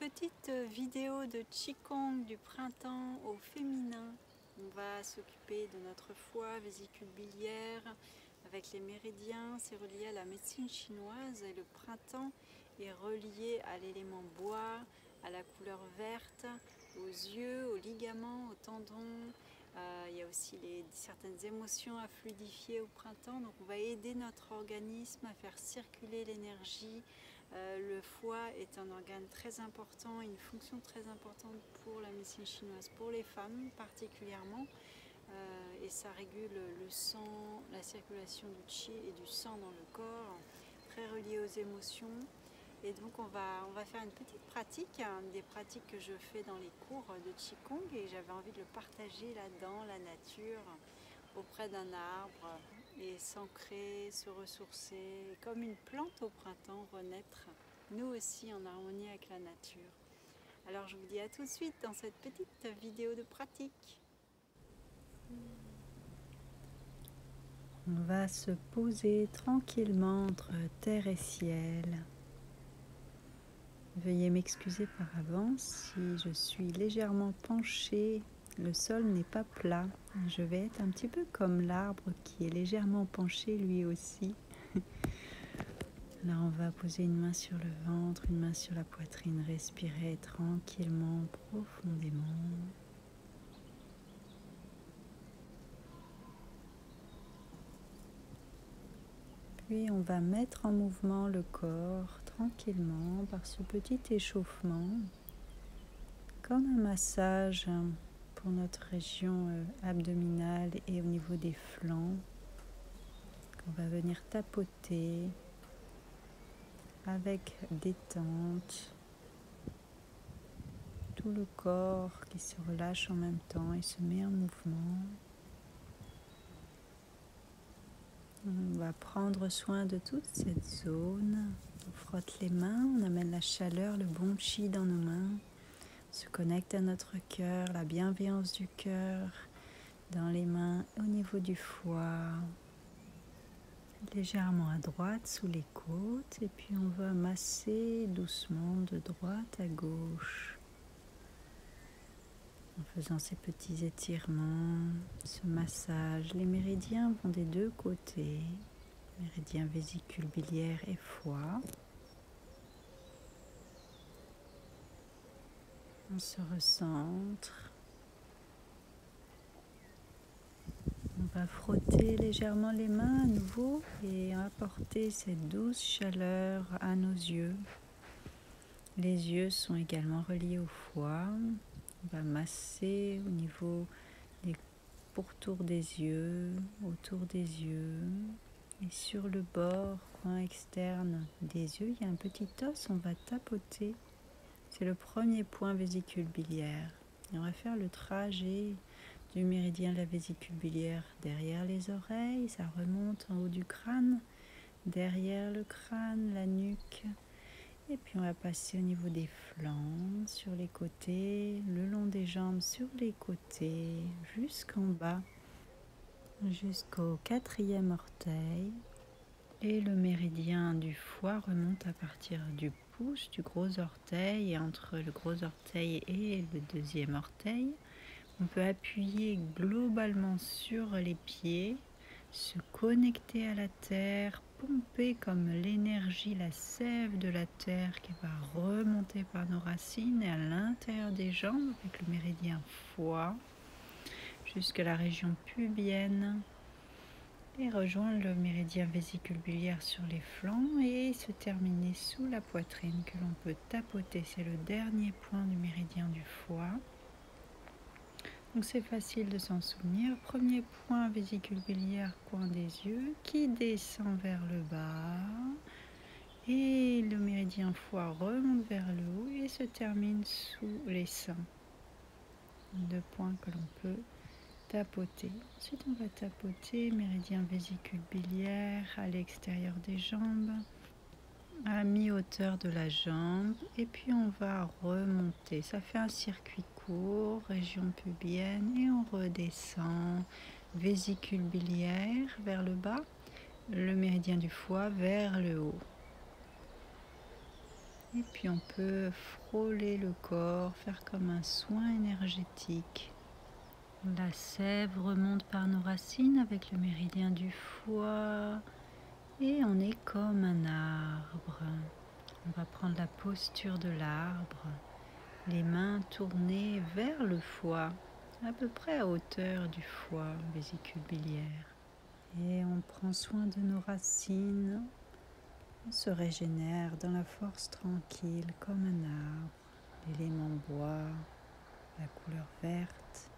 petite vidéo de Qigong du printemps au féminin. On va s'occuper de notre foie, vésicule biliaire, avec les méridiens. C'est relié à la médecine chinoise et le printemps est relié à l'élément bois, à la couleur verte, aux yeux, aux ligaments, aux tendons. Il y a aussi certaines émotions à fluidifier au printemps. Donc on va aider notre organisme à faire circuler l'énergie. Le foie est un organe très important, une fonction très importante pour la médecine chinoise, pour les femmes particulièrement. Et ça régule le sang, la circulation du qi et du sang dans le corps, très relié aux émotions. Et donc on va faire une petite pratique, des pratiques que je fais dans les cours de Qigong, et j'avais envie de le partager là dans la nature, auprès d'un arbre, et s'ancrer, se ressourcer, comme une plante au printemps, renaître, nous aussi en harmonie avec la nature. Alors je vous dis à tout de suite dans cette petite vidéo de pratique. On va se poser tranquillement entre terre et ciel. Veuillez m'excuser par avance si je suis légèrement penchée. Le sol n'est pas plat. Je vais être un petit peu comme l'arbre qui est légèrement penché lui aussi. Alors on va poser une main sur le ventre, une main sur la poitrine. Respirez tranquillement, profondément. Puis on va mettre en mouvement le corps tranquillement par ce petit échauffement, comme un massage pour notre région abdominale et au niveau des flancs. On va venir tapoter avec détente tout le corps qui se relâche en même temps et se met en mouvement. On va prendre soin de toute cette zone. On frotte les mains, on amène la chaleur, le bon chi dans nos mains. On se connecte à notre cœur, la bienveillance du cœur dans les mains au niveau du foie. Légèrement à droite sous les côtes, et puis on va masser doucement de droite à gauche en faisant ces petits étirements, ce massage. Les méridiens vont des deux côtés, méridien vésicule biliaire et foie. On se recentre. On va frotter légèrement les mains à nouveau et apporter cette douce chaleur à nos yeux. Les yeux sont également reliés au foie. On va masser au niveau des pourtours des yeux, autour des yeux. Et sur le bord, coin externe des yeux, il y a un petit os, on va tapoter. C'est le premier point vésicule biliaire. Et on va faire le trajet du méridien de la vésicule biliaire derrière les oreilles. Ça remonte en haut du crâne, derrière le crâne, la nuque. Et puis on va passer au niveau des flancs, sur les côtés, le long des jambes, sur les côtés, jusqu'en bas, jusqu'au 4e orteil. Et le méridien du foie remonte à partir du pouce, du gros orteil, et entre le gros orteil et le 2e orteil. On peut appuyer globalement sur les pieds, se connecter à la terre, pomper comme l'énergie, la sève de la terre qui va remonter par nos racines et à l'intérieur des jambes avec le méridien foie jusqu'à la région pubienne et rejoindre le méridien vésicule biliaire sur les flancs et se terminer sous la poitrine que l'on peut tapoter. C'est le dernier point du méridien du foie. Donc c'est facile de s'en souvenir. Premier point vésicule biliaire, coin des yeux, qui descend vers le bas. Et le méridien foie remonte vers le haut et se termine sous les seins. Deux points que l'on peut tapoter. Ensuite on va tapoter méridien vésicule biliaire à l'extérieur des jambes, à mi-hauteur de la jambe, et puis on va remonter. Ça fait un circuit court, région pubienne, et on redescend, vésicule biliaire vers le bas, le méridien du foie vers le haut. Et puis on peut frôler le corps, faire comme un soin énergétique. La sève remonte par nos racines avec le méridien du foie et on est comme un arbre. On va prendre la posture de l'arbre, les mains tournées vers le foie, à peu près à hauteur du foie, vésicule biliaire. Et on prend soin de nos racines, on se régénère dans la force tranquille comme un arbre, l'élément bois, la couleur verte.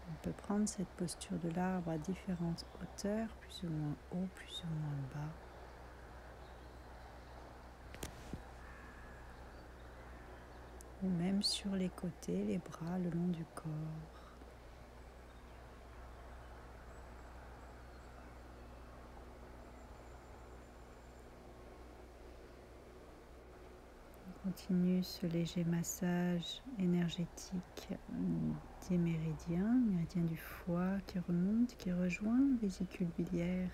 On peut prendre cette posture de l'arbre à différentes hauteurs, plus ou moins haut, plus ou moins bas. Ou même sur les côtés, les bras le long du corps. On continue ce léger massage énergétique des méridiens, méridien du foie qui remonte, qui rejoint la vésicule biliaire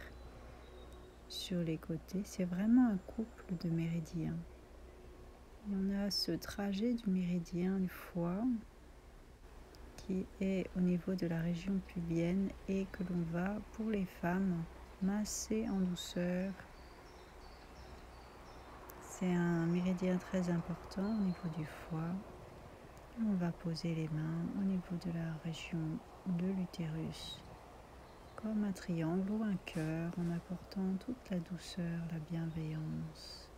sur les côtés. C'est vraiment un couple de méridiens. Et on a ce trajet du méridien du foie qui est au niveau de la région pubienne et que l'on va, pour les femmes, masser en douceur. C'est un méridien très important au niveau du foie. On va poser les mains au niveau de la région de l'utérus, comme un triangle ou un cœur, en apportant toute la douceur, la bienveillance.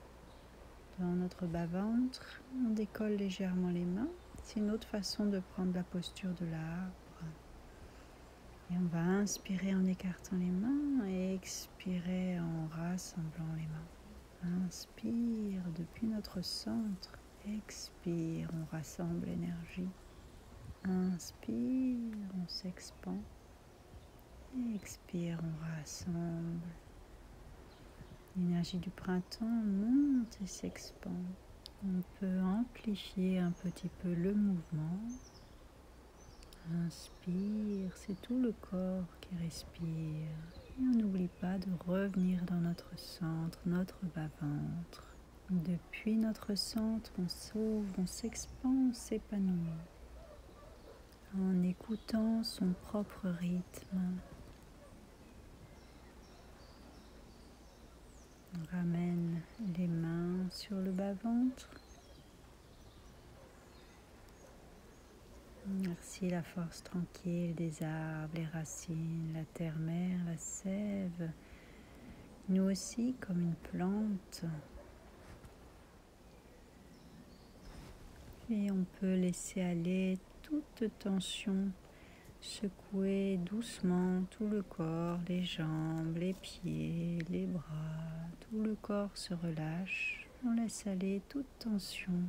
Dans notre bas-ventre, on décolle légèrement les mains. C'est une autre façon de prendre la posture de l'arbre. Et on va inspirer en écartant les mains et expirer en rassemblant les mains. Inspire depuis notre centre. Expire, on rassemble l'énergie. Inspire, on s'expand. Expire, on rassemble. L'énergie du printemps monte et s'expand. On peut amplifier un petit peu le mouvement. Inspire, c'est tout le corps qui respire. Et on n'oublie pas de revenir dans notre centre, notre bas-ventre. Depuis notre centre, on s'ouvre, on s'expand, on s'épanouit. En écoutant son propre rythme. On ramène les mains sur le bas-ventre. Merci la force tranquille des arbres, les racines, la terre-mère, la sève. Nous aussi comme une plante. Et on peut laisser aller toute tension, secouer doucement tout le corps, les jambes, les pieds, les bras. Tout le corps se relâche. On laisse aller toute tension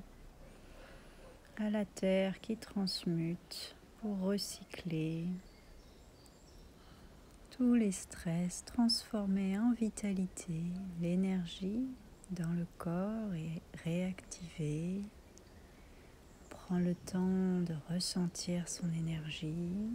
à la terre qui transmute pour recycler tous les stress, transformer en vitalité. L'énergie dans le corps est réactivée. Prends le temps de ressentir son énergie.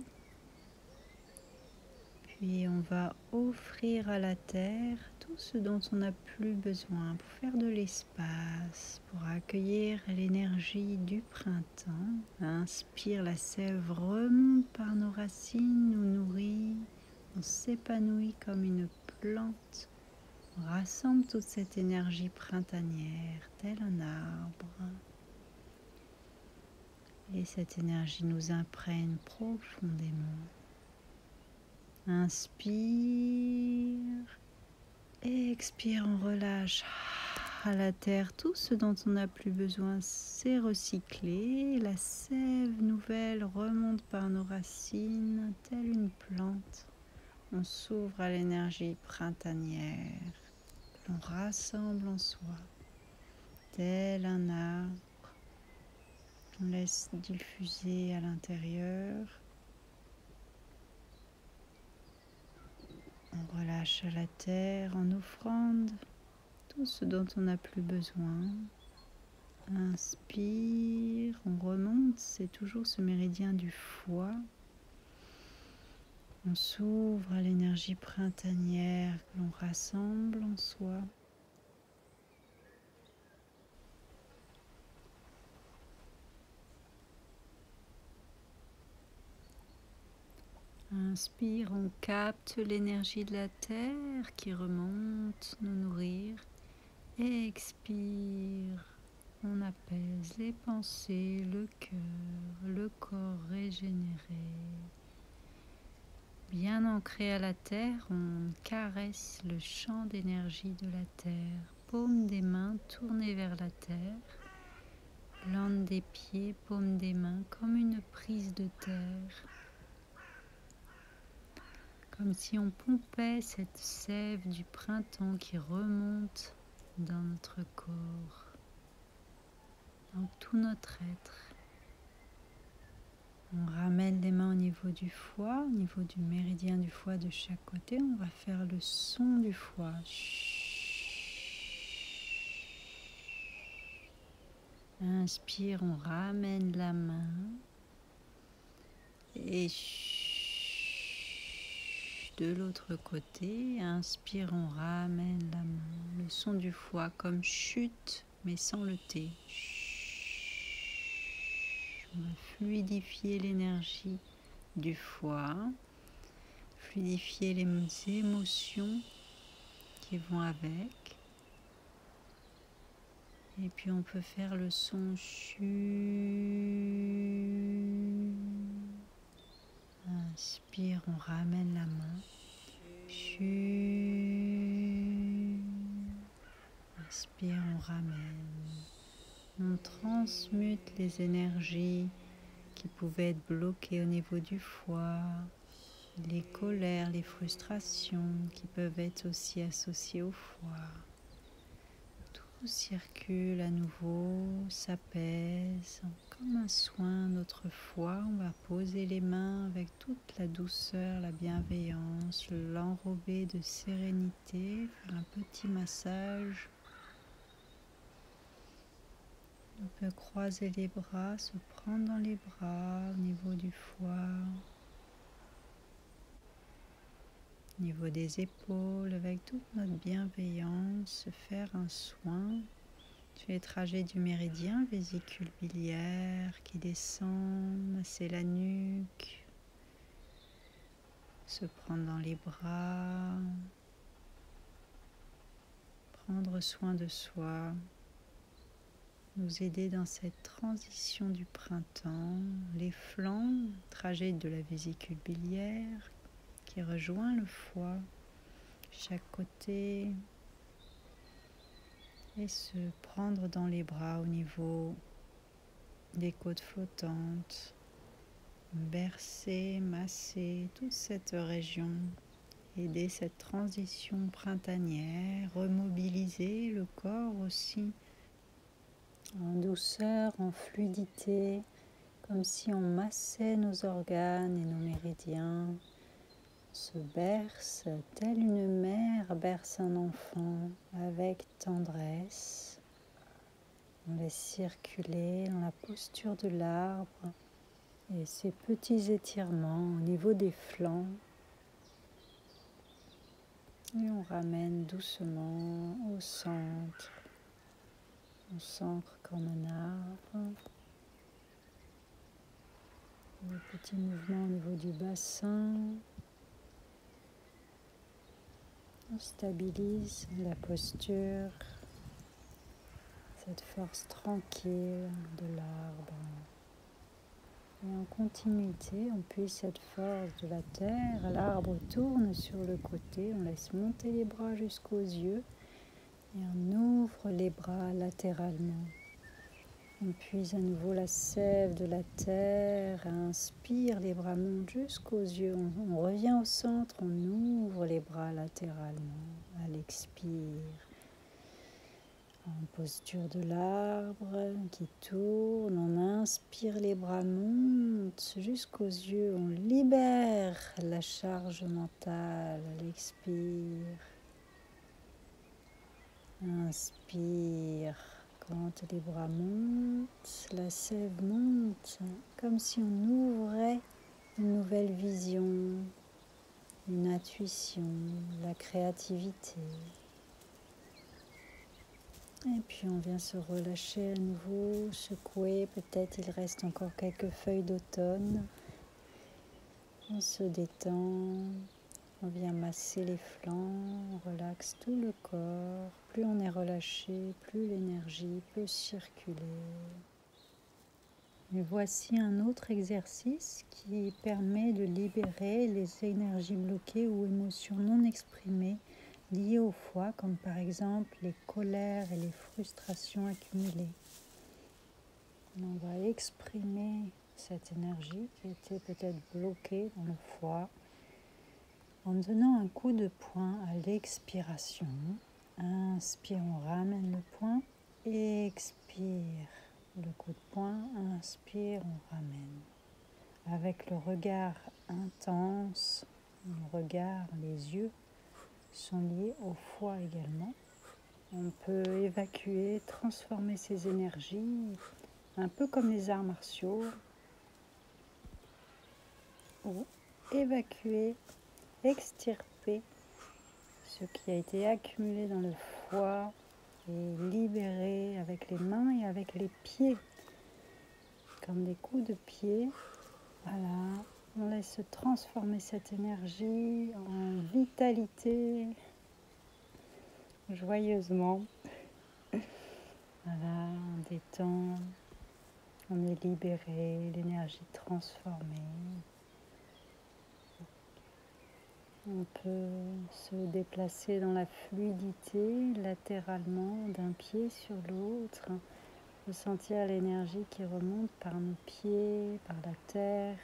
Puis on va offrir à la terre tout ce dont on n'a plus besoin pour faire de l'espace, pour accueillir l'énergie du printemps. Inspire, la sève remonte par nos racines, nous nourrit, on s'épanouit comme une plante. On rassemble toute cette énergie printanière, tel un arbre. Et cette énergie nous imprègne profondément. Inspire et expire, on relâche à la terre tout ce dont on n'a plus besoin, c'est recyclé. La sève nouvelle remonte par nos racines, telle une plante. On s'ouvre à l'énergie printanière, l'on rassemble en soi, tel un arbre. On laisse diffuser à l'intérieur. On relâche à la terre en offrande tout ce dont on n'a plus besoin. Inspire, on remonte, c'est toujours ce méridien du foie. On s'ouvre à l'énergie printanière que l'on rassemble en soi. Inspire, on capte l'énergie de la terre qui remonte nous nourrir. Expire, on apaise les pensées, le cœur, le corps régénéré. Bien ancré à la terre, on caresse le champ d'énergie de la terre. Paume des mains tournées vers la terre. Plante des pieds, paume des mains, comme une prise de terre. Comme si on pompait cette sève du printemps qui remonte dans notre corps, dans tout notre être. On ramène les mains au niveau du foie, au niveau du méridien du foie de chaque côté. On va faire le son du foie. Inspire, on ramène la main. Et de l'autre côté, inspire, on ramène la main. Le son du foie comme chute, mais sans le T. On va fluidifier l'énergie du foie, fluidifier les émotions qui vont avec. Et puis on peut faire le son chu. Inspire, on ramène la main. Chu. Inspire, on ramène. On transmute les énergies qui pouvaient être bloquées au niveau du foie, les colères, les frustrations qui peuvent être aussi associées au foie. Tout circule à nouveau, s'apaise comme un soin. Notre foie, on va poser les mains avec toute la douceur, la bienveillance, l'enrober de sérénité, faire un petit massage. On peut croiser les bras, se prendre dans les bras au niveau du foie, au niveau des épaules, avec toute notre bienveillance, se faire un soin. Tu les trajets du méridien, vésicule biliaire qui descend, masser la nuque, se prendre dans les bras, prendre soin de soi. Nous aider dans cette transition du printemps, les flancs, trajet de la vésicule biliaire qui rejoint le foie, chaque côté, et se prendre dans les bras au niveau des côtes flottantes, bercer, masser toute cette région, aider cette transition printanière, remobiliser le corps aussi, en douceur, en fluidité, comme si on massait nos organes et nos méridiens. On se berce, telle une mère berce un enfant avec tendresse. On laisse circuler dans la posture de l'arbre et ces petits étirements au niveau des flancs. Et on ramène doucement au centre. On s'ancre comme un arbre. Des petits mouvements au niveau du bassin. On stabilise la posture, cette force tranquille de l'arbre. Et en continuité, on puise cette force de la terre. L'arbre tourne sur le côté. On laisse monter les bras jusqu'aux yeux. Et on ouvre les bras latéralement. On puise à nouveau la sève de la terre. Inspire, les bras montent jusqu'aux yeux. On revient au centre, on ouvre les bras latéralement à l'expire. En posture de l'arbre qui tourne, on inspire, les bras montent jusqu'aux yeux. On libère la charge mentale à l'expire. Inspire, quand les bras montent, la sève monte, comme si on ouvrait une nouvelle vision, une intuition, la créativité. Et puis on vient se relâcher à nouveau, secouer, peut-être il reste encore quelques feuilles d'automne. On se détend, on vient masser les flancs, on relaxe tout le corps. Plus on est relâché, plus l'énergie peut circuler. Et voici un autre exercice qui permet de libérer les énergies bloquées ou émotions non exprimées liées au foie, comme par exemple les colères et les frustrations accumulées. On va exprimer cette énergie qui était peut-être bloquée dans le foie en donnant un coup de poing à l'expiration. Inspire, on ramène le poing. Expire, le coup de poing. Inspire, on ramène. Avec le regard intense, le regard, les yeux sont liés au foie également. On peut évacuer, transformer ces énergies, un peu comme les arts martiaux, ou évacuer, extirper ce qui a été accumulé dans le foie et libérer avec les mains et avec les pieds, comme des coups de pied. Voilà, on laisse transformer cette énergie en vitalité, joyeusement. Voilà, on détend, on est libéré, l'énergie transformée. On peut se déplacer dans la fluidité latéralement d'un pied sur l'autre, ressentir l'énergie qui remonte par nos pieds, par la terre,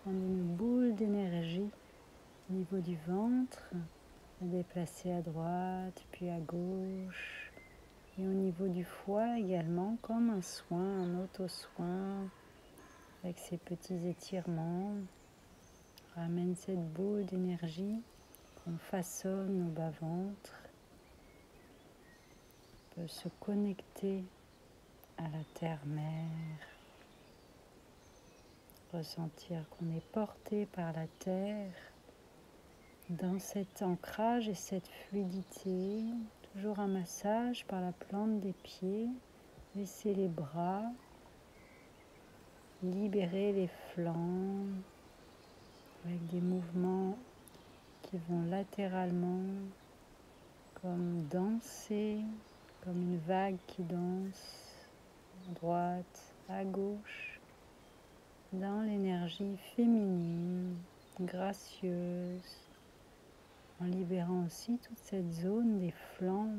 prendre une boule d'énergie au niveau du ventre, se déplacer à droite puis à gauche et au niveau du foie également comme un soin, un auto-soin avec ces petits étirements. Ramène cette boule d'énergie qu'on façonne au bas-ventre. On peut se connecter à la terre-mère, ressentir qu'on est porté par la terre dans cet ancrage et cette fluidité. Toujours un massage par la plante des pieds. Laissez les bras, libérer les flancs avec des mouvements qui vont latéralement comme danser, comme une vague qui danse à droite, à gauche, dans l'énergie féminine, gracieuse, en libérant aussi toute cette zone des flancs,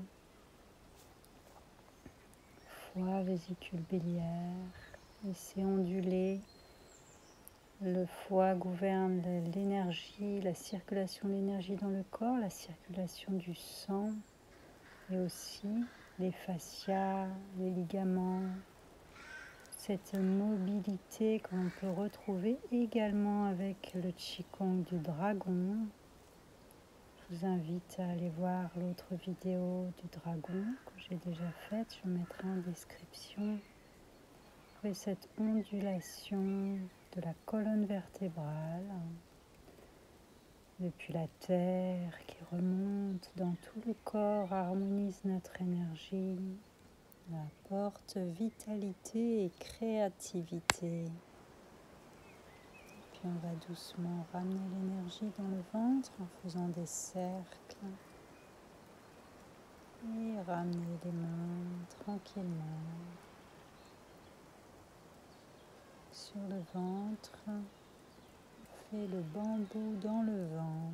foie, vésicule biliaire, laissez onduler. Le foie gouverne l'énergie, la circulation de l'énergie dans le corps, la circulation du sang et aussi les fascias, les ligaments, cette mobilité qu'on peut retrouver également avec le Qigong du dragon. Je vous invite à aller voir l'autre vidéo du dragon que j'ai déjà faite, je mettrai en description. Et cette ondulation de la colonne vertébrale, depuis la terre qui remonte dans tout le corps, harmonise notre énergie, apporte vitalité et créativité. Puis on va doucement ramener l'énergie dans le ventre en faisant des cercles et ramener les mains tranquillement sur le ventre. Fait le bambou dans le vent,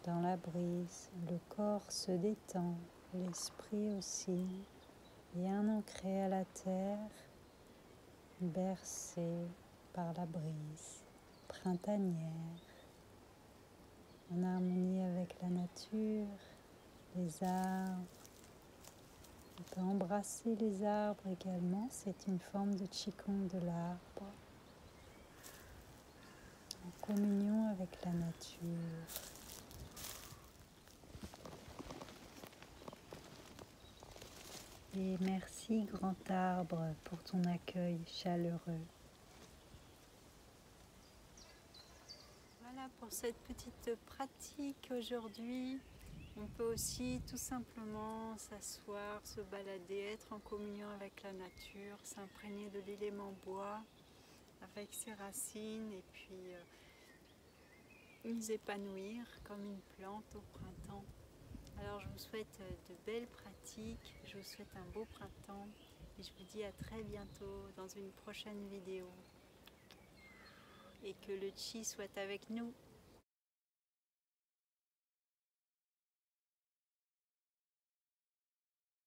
dans la brise, le corps se détend, l'esprit aussi, bien ancré à la terre, bercé par la brise printanière, en harmonie avec la nature, les arbres. On peut embrasser les arbres également, c'est une forme de Qigong de l'arbre. En communion avec la nature. Et merci grand arbre pour ton accueil chaleureux. Voilà pour cette petite pratique aujourd'hui. On peut aussi tout simplement s'asseoir, se balader, être en communion avec la nature, s'imprégner de l'élément bois avec ses racines et puis nous épanouir comme une plante au printemps. Alors je vous souhaite de belles pratiques, je vous souhaite un beau printemps et je vous dis à très bientôt dans une prochaine vidéo. Et que le chi soit avec nous.